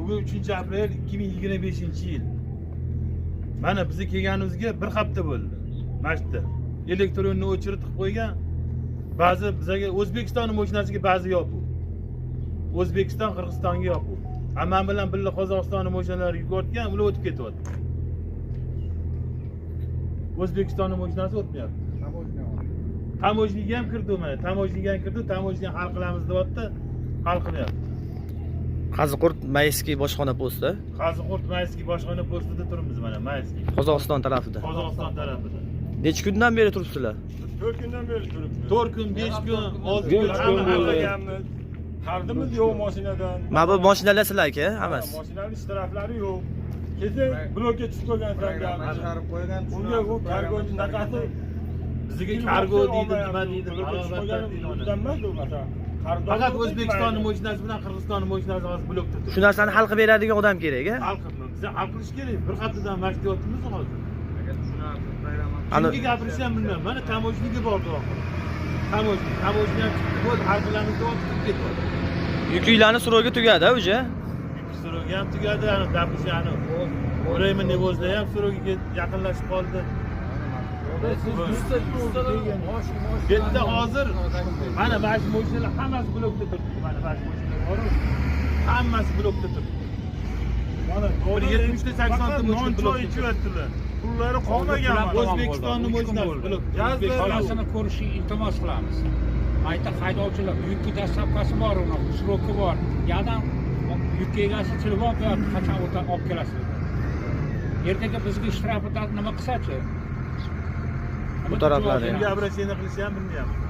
Bugun 3-aprel 2025-yil. Mana bizni kelganimizga bir hafta bo'ldi. Mana shu yerda elektronni o'chirib qo'ygan. Ba'zi bizga O'zbekistonning mashinasiga ba'zi yopiq. O'zbekiston, Qirg'izistonga yopiq. Amma bilan birga Qozog'istonning mashinalari yuborgan, ular o'tib ketyapti. O'zbekistonning mashinasi o'tmayapti. Tamojniga ham kirdi mana. Tamojniga ham kirdi, tamojni hal qilamiz deyapti, hal qilyapti. Qaziqurt Mayskiy bojxona posti. Qaziqurt Mayskiy bojxona postida turibmiz mana, Mayskiy. Qozog'iston tarafida. Qozog'iston tarafida. Necha kundan beri turibsizlar? 4 kundan beri turibmiz. 4 kun, 5 kun, 6 kun Qaraganmiz. Qardimiz yo'q mashinadan. Mana bu mashinalar sizlarga hammasi. Mashinaning ishtiroflari yo'q. Keyin blokka tushib qo'ygan Masharib qo'ygan. unga u kargochi naqasi bizga kargo deydi, nima deydi, undan emas u masalan. Faqat O'zbekistonning mashinasi bilan Qirg'izistonning mashinasi hozir blokda turibdi. Shu narsani hal qilib beradigan odam kerak-a? Hal qilib, biz hal qilish kerak. Bir haftadan vaqt yotibmiz hozir. Ana Kimga gapirishni ham bilmayman. Mana tamojniga bordi oxir. Tamojni ham chiqdi. Bo'ldi, hal qilamiz deb o'tib ketyapti. yuklarni suro'ga tugadi o'ja. Suro'ga ham tugadi, ana dapushani. O'raymi nevozda ham suro'ga yaqinlashib qoldi. Bitta hozir mana bash mashinalar hammasi blokda turibdi. Mana bash mashinalar bor. Hammasi blokda turibdi. Mana 70 ta 80 ta mashina blokda ichyaptilar. Pullari qolmagan. O'zbekistonning mashinasi blok. Holatini ko'rishni iltimos qilamiz. Ayta haydovchilar yuk dastavkasi bor, uni sroki bor. Yadan yuk egasi telefon qo'yadi, qachon o'tib olib kelasiz. Ertaga bizga ishtirokida nima qilsa-chi? Bu taraflarni Kimga обращение qilishni ham bilmayapman.